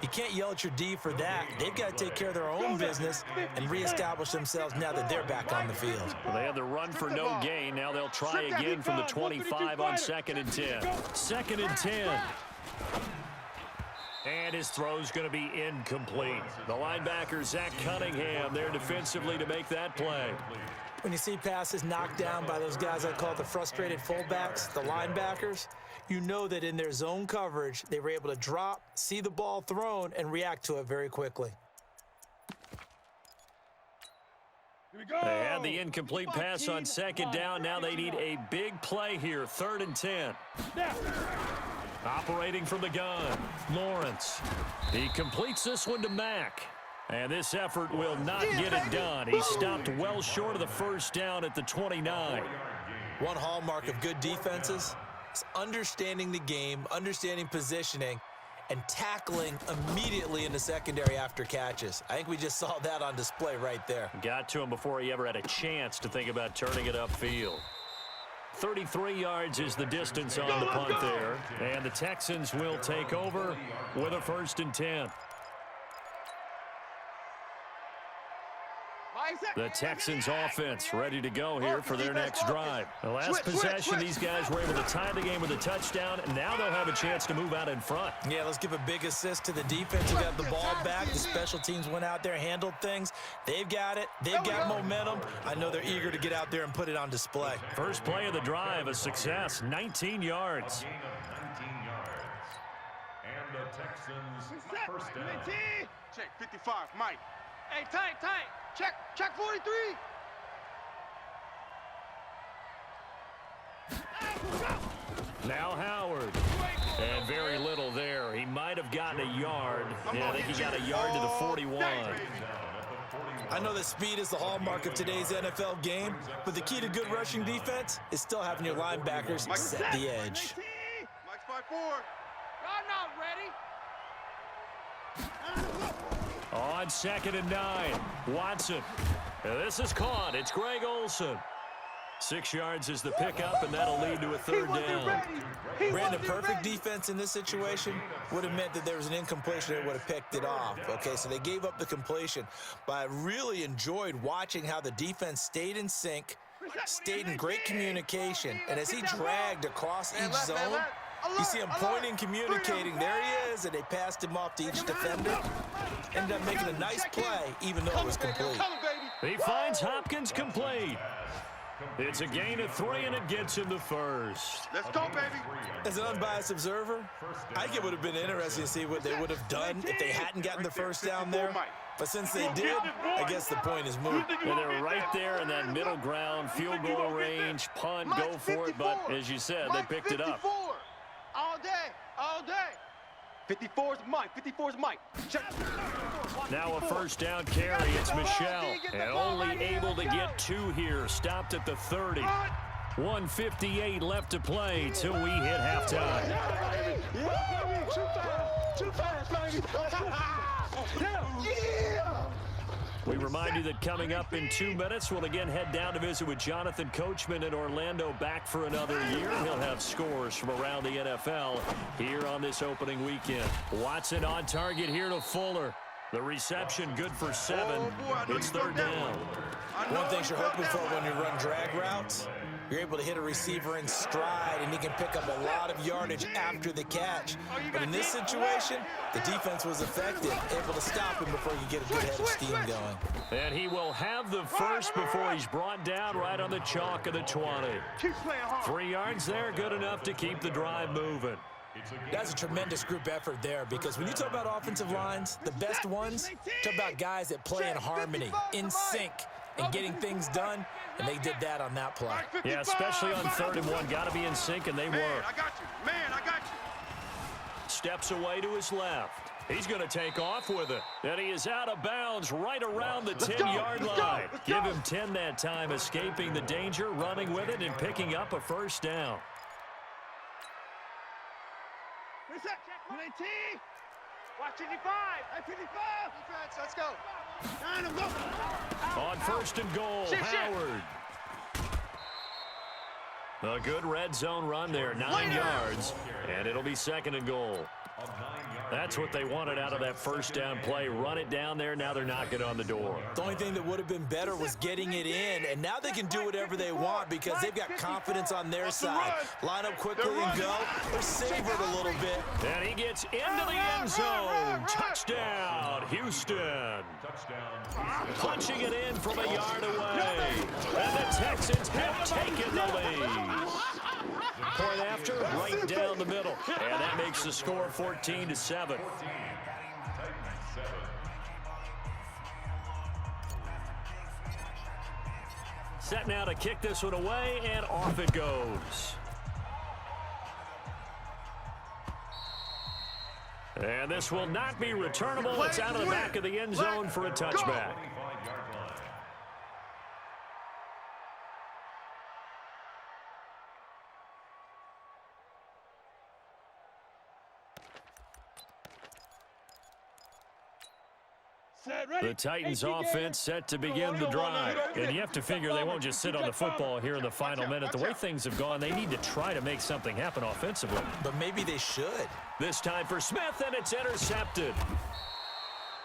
You can't yell at your D for that. They've got to take care of their own business and reestablish themselves now that they're back on the field. Well, they had the run for no gain. Now they'll try again from the 25 on 2nd and 10. 2nd and 10. And his throw's going to be incomplete. The linebacker, Zach Cunningham, there defensively to make that play. When you see passes knocked down by those guys I call the frustrated fullbacks, the linebackers, you know that in their zone coverage, they were able to drop, see the ball thrown, and react to it very quickly. They had the incomplete pass on 2nd down. Now they need a big play here, 3rd and 10. Operating from the gun, Lawrence. He completes this one to Mack. And this effort will not get it done. He stopped well short of the 1st down at the 29. One hallmark of good defenses is understanding the game, understanding positioning, and tackling immediately in the secondary after catches. I think we just saw that on display right there. Got to him before he ever had a chance to think about turning it upfield. 33 yards is the distance on the punt there. And the Texans will take over with a 1st and 10. The Texans offense ready to go here for their next drive. The last possession, these guys were able to tie the game with a touchdown, and now they'll have a chance to move out in front. Yeah, let's give a big assist to the defense who got the ball back. The special teams went out there, handled things. They've got it. They've got momentum. I know they're eager to get out there and put it on display. First play of the drive, a success, 19 yards. And the Texans first down. Check 55, Mike. Hey, tight. Check 43. Now Howard. And very little there. He might have gotten a yard. Yeah, I think he got a yard to the 41. I know that speed is the hallmark of today's NFL game, but the key to good rushing defense is still having your linebackers set the edge. Mike's 5-4. I'm not ready. On 2nd and 9, Watson. And this is caught. It's Greg Olsen. 6 yards is the pickup, and that'll lead to a 3rd down. Brandon, perfect defense in this situation would have meant that there was an incompletion that would have picked it off. Okay, so they gave up the completion, but I really enjoyed watching how the defense stayed in sync, stayed in great communication, and as he dragged across each zone, you see him pointing, communicating. There he is, and they passed him off to each defender. Ended up making a nice play, even though it was complete. He finds Hopkins complete. It's a gain of 3, and it gets him the 1st. Let's go, baby. As an unbiased observer, I think it would have been interesting to see what they would have done if they hadn't gotten the 1st down there. But since they did, I guess the point is moved. And they're right there in that middle ground, field goal range, punt, go for it. But as you said, they picked it up. All day. 54's Mike. Check. Now a 1st down carry. It's Michelle. And only able to get 2 here. Stopped at the 30. 1:58 left to play till we hit halftime. Too fast, baby. We remind you that coming up in 2 minutes, we'll again head down to visit with Jonathan Coachman in Orlando, back for another year. He'll have scores from around the NFL here on this opening weekend. Watson on target here to Fuller. The reception good for 7. It's 3rd down. One thing you're hoping for when you run drag routes, you're able to hit a receiver in stride, and he can pick up a lot of yardage after the catch. But in this situation, the defense was effective, able to stop him before you get a good head of steam going. And he will have the 1st before he's brought down right on the chalk of the 20. 3 yards there, good enough to keep the drive moving. That's a tremendous group effort there, because when you talk about offensive lines, the best ones, talk about guys that play in harmony, in sync, and getting things done, and they did that on that play. Yeah, especially on 3rd and 1. Got to be in sync, and they were. I got you. Steps away to his left. He's going to take off with it. And he is out of bounds right around the 10-yard line. Give him 10 that time, escaping the danger, running with it, and picking up a 1st down. Reset. Watch 55. 55. Defense, let's go. On 1st and goal, Howard. A good red zone run there, 9 yards, and it'll be 2nd and goal. That's what they wanted out of that first down play. Run it down there. Now they're knocking on the door. The only thing that would have been better was getting it in, and now they can do whatever they want because they've got confidence on their side. Line up quickly and go. They're savored a little bit. And he gets into the end zone. Touchdown, Houston. Punching it in from a yard away. And the Texans have taken the lead. Point after, right down the middle. And that makes the score 14-7. Set now to kick this one away, and off it goes. And this will not be returnable. It's out of the back of the end zone for a touchback. The Titans offense set to begin the drive. And you have to figure they won't just sit on the football here in the final minute. The way things have gone, they need to try to make something happen offensively. But maybe they should. This time for Smith, and it's intercepted.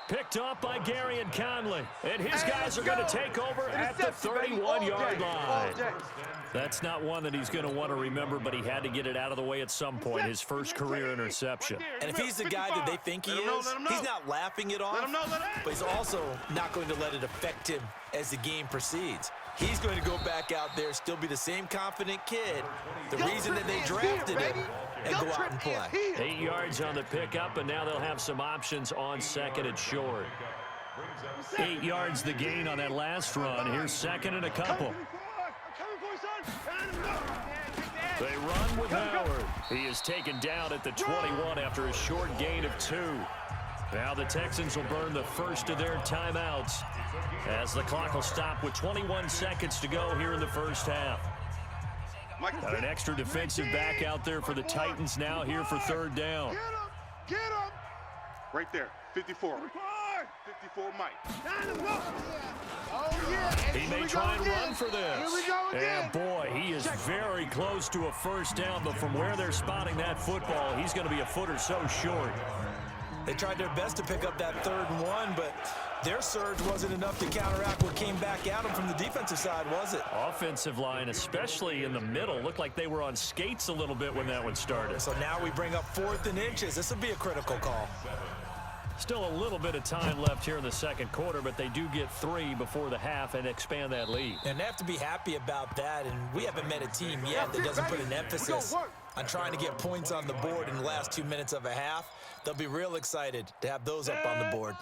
Picked off by Gary and Conley. And his guys are going to take over at the 31-yard line. That's not one that he's going to want to remember, but he had to get it out of the way at some point, his first career interception. And if he's the guy that they think he is, he's not laughing it off, but he's also not going to let it affect him as the game proceeds. He's going to go back out there, still be the same confident kid, the reason that they drafted him, and go out and play. 8 yards on the pickup, and now they'll have some options on second and short. 8 yards the gain on that last run. Here's second and a couple. They run with Howard. He is taken down at the 21 after a short gain of 2. Now the Texans will burn the first of their timeouts as the clock will stop with 21 seconds to go here in the first half. Got an extra defensive back out there for the Titans now here for third down. Get him! Right there, 54. 54, Mike. He may try and run for this. And boy, he is very close to a first down, but from where they're spotting that football, he's going to be a foot or so short. They tried their best to pick up that 3rd and 1, but their surge wasn't enough to counteract what came back at them from the defensive side, was it? Offensive line, especially in the middle, looked like they were on skates a little bit when that one started. So now we bring up 4th and inches. This will be a critical call. Still a little bit of time left here in the second quarter, but they do get 3 before the half and expand that lead. And they have to be happy about that, and we haven't met a team yet that doesn't put an emphasis on trying to get points on the board in the last 2 minutes of a half. They'll be real excited to have those up on the board.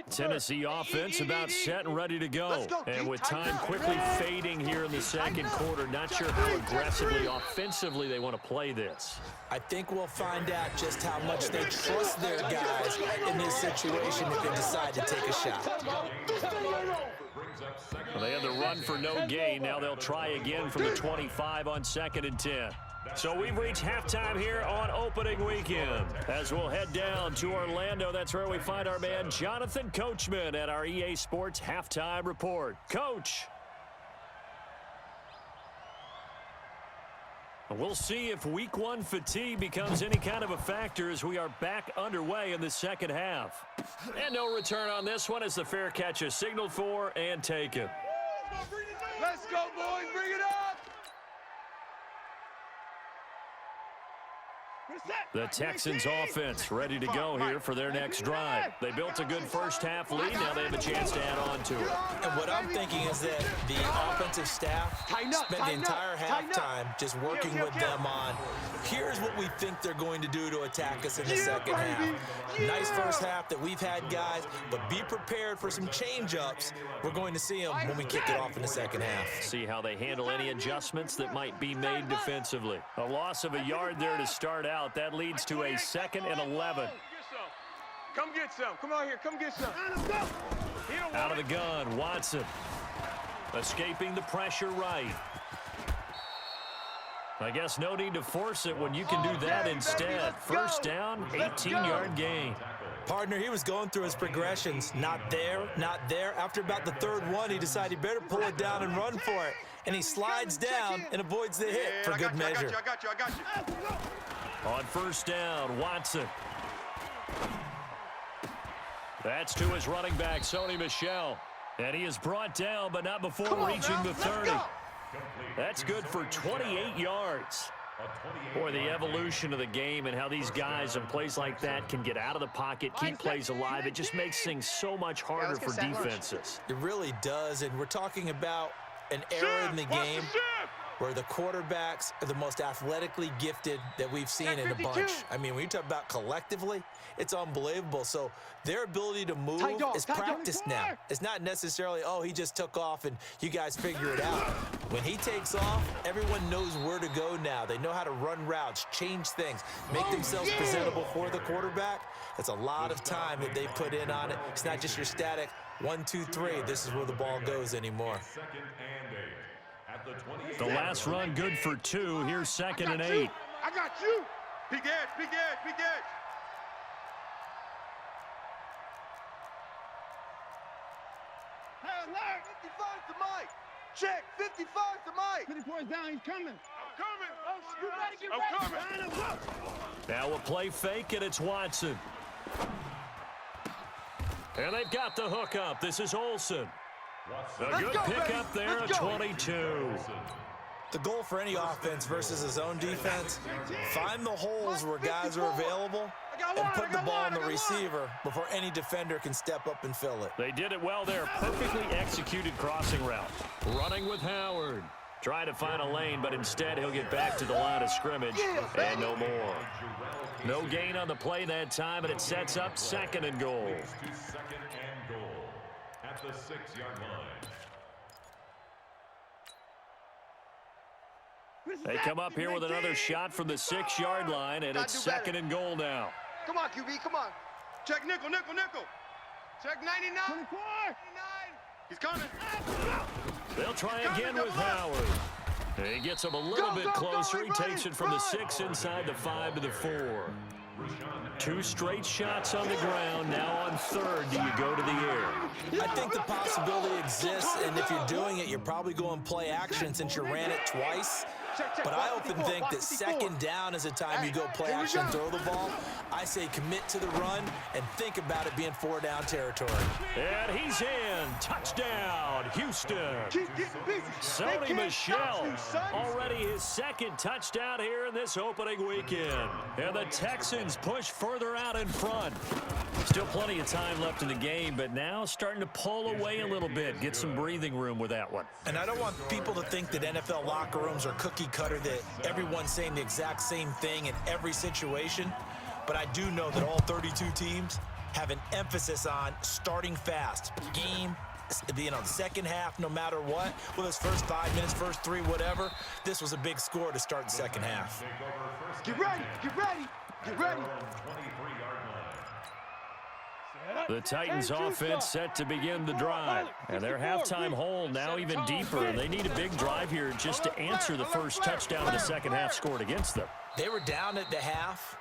Tennessee offense about set and ready to go. And with time quickly fading here in the second quarter, not sure how aggressively offensively they want to play this. I think we'll find out just how much they trust their guys in this situation if they decide to take a shot. Well, they had the run for no gain. Now they'll try again from the 25 on 2nd and 10. So we've reached halftime here on opening weekend. As we'll head down to Orlando, that's where we find our man Jonathan Coachman at our EA Sports Halftime Report. Coach. We'll see if week 1 fatigue becomes any kind of a factor as we are back underway in the second half. And no return on this one as the fair catch is signaled for and taken. Let's go, boys. Bring it up. The Texans offense ready to go here for their next drive. They built a good first half lead. Now they have a chance to add on to it. And what I'm thinking is that the offensive staff spent the entire halftime just working with them on, here's what we think they're going to do to attack us in the second half. Nice first half that we've had, guys, but be prepared for some change-ups. We're going to see them when we kick it off in the second half. See how they handle any adjustments that might be made defensively. A loss of a yard there to start out. That leads to a 2nd and 11. Come get some. Come out here. Come get some. Out of the gun, Watson. Escaping the pressure right. I guess no need to force it when you can do that instead. First down, 18-yard gain. Partner, he was going through his progressions. Not there, not there. After about the 3rd one, he decided he better pull it down and run for it. And he slides down and avoids the hit for good measure. I got you. On first down, Watson. That's to his running back, Sony Michel. And he is brought down, but not before reaching the 30. That's good for 28 yards. Boy, the evolution of the game and how these guys in plays like that can get out of the pocket, keep plays alive, it just makes things so much harder for defenses. It really does, and we're talking about an era in the game where the quarterbacks are the most athletically gifted that we've seen in a bunch. I mean, when you talk about collectively, it's unbelievable. So their ability to move is practiced now. It's not necessarily, oh, he just took off and you guys figure it out. When he takes off, everyone knows where to go now. They know how to run routes, change things, make themselves presentable for the quarterback. It's a lot of time that they put in on it. It's not just your static 1, 2, 3. This is where the ball goes anymore. The last run good for 2. Here's 2nd and 8. I got you. Big edge, big edge, big edge. Hey, Larry, 55 to Mike. Check, 55 to Mike. 54 is down, he's coming. I'm coming. Oh, you better get ready. I'm coming. Now a play fake, and it's Watson. And they've got the hook up. This is Olsen. A good pickup there at 22. The goal for any offense versus his own defense, find the holes where guys are available and put the ball on the receiver before any defender can step up and fill it. They did it well there. Perfectly executed crossing route. Running with Howard. Trying to find a lane, but instead he'll get back to the line of scrimmage and no more. No gain on the play that time, and it sets up 2nd and goal. At the 6-yard line. They come up here with another shot from the 6-yard line, and it's 2nd and goal now. Come on, QB, come on. Check nickel, nickel, nickel. Check 99. 24. 99. He's coming. They'll try again with Howard. He gets him a little bit closer. He takes it from the 6 inside the 5 to the 4. 2 straight shots on the ground. Now on 3rd, do you go to the air? I think the possibility exists, and if you're doing it, you're probably going play action since you ran it twice. But I often think that 2nd down is a time you go play action, throw the ball. I say commit to the run and think about it being 4-down territory. And he's in. Touchdown, Houston. Sony Michel, already his 2nd touchdown here in this opening weekend. And the Texans push further out in front. Still plenty of time left in the game, but now starting to pull away a little bit, get some breathing room with that one. And I don't want people to think that NFL locker rooms are cookie cutter, that everyone's saying the exact same thing in every situation. But I do know that all 32 teams have an emphasis on starting fast. Game, the second half, no matter what, whether it's first 5 minutes, first 3, whatever, this was a big score to start the second half. Get ready, get ready, get ready. The Titans offense set to begin the drive. And their halftime hole now even deeper. And they need a big drive here just to answer the first touchdown of the second half scored against them. They were down at the half.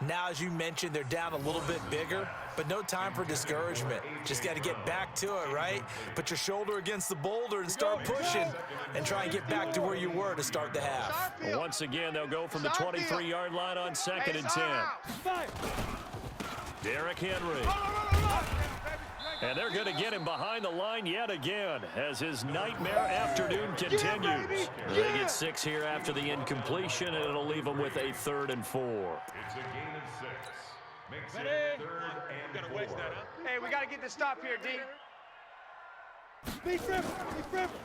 Now, as you mentioned, they're down a little bit bigger, but no time for discouragement. Just got to get back to it, right? Put your shoulder against the boulder and start pushing and try and get back to where you were to start the half. Once again, they'll go from the 23-yard line on 2nd and 10. Derrick Henry. And they're going to get him behind the line yet again as his nightmare afternoon continues. They get 6 here after the incompletion, and it'll leave them with a 3rd and 4. It's a gain of 6. Makes it 3rd and 4. Hey, we got to get this stop here, D.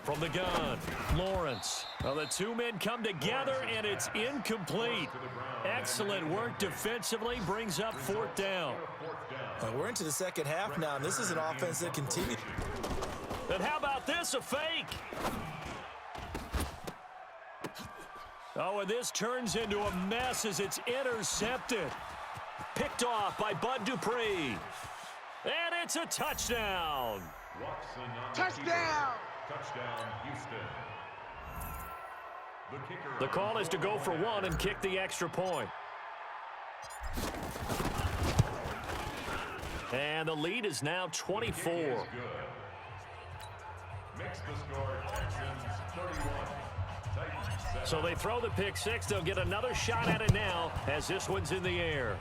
From the gun, Lawrence. Well, the 2 men come together, and it's incomplete. Excellent work defensively, brings up 4th down. We're into the second half now, and this is an offense that continues. And how about this, a fake? Oh, and this turns into a mess as it's intercepted. Picked off by Bud Dupree. And it's a touchdown. Touchdown! Touchdown, Houston. The kicker. The call is to go for 1 and kick the extra point. And the lead is now 24. Makes the score Texans 31. Titans 7. So they throw the pick 6. They'll get another shot at it now as this one's in the air.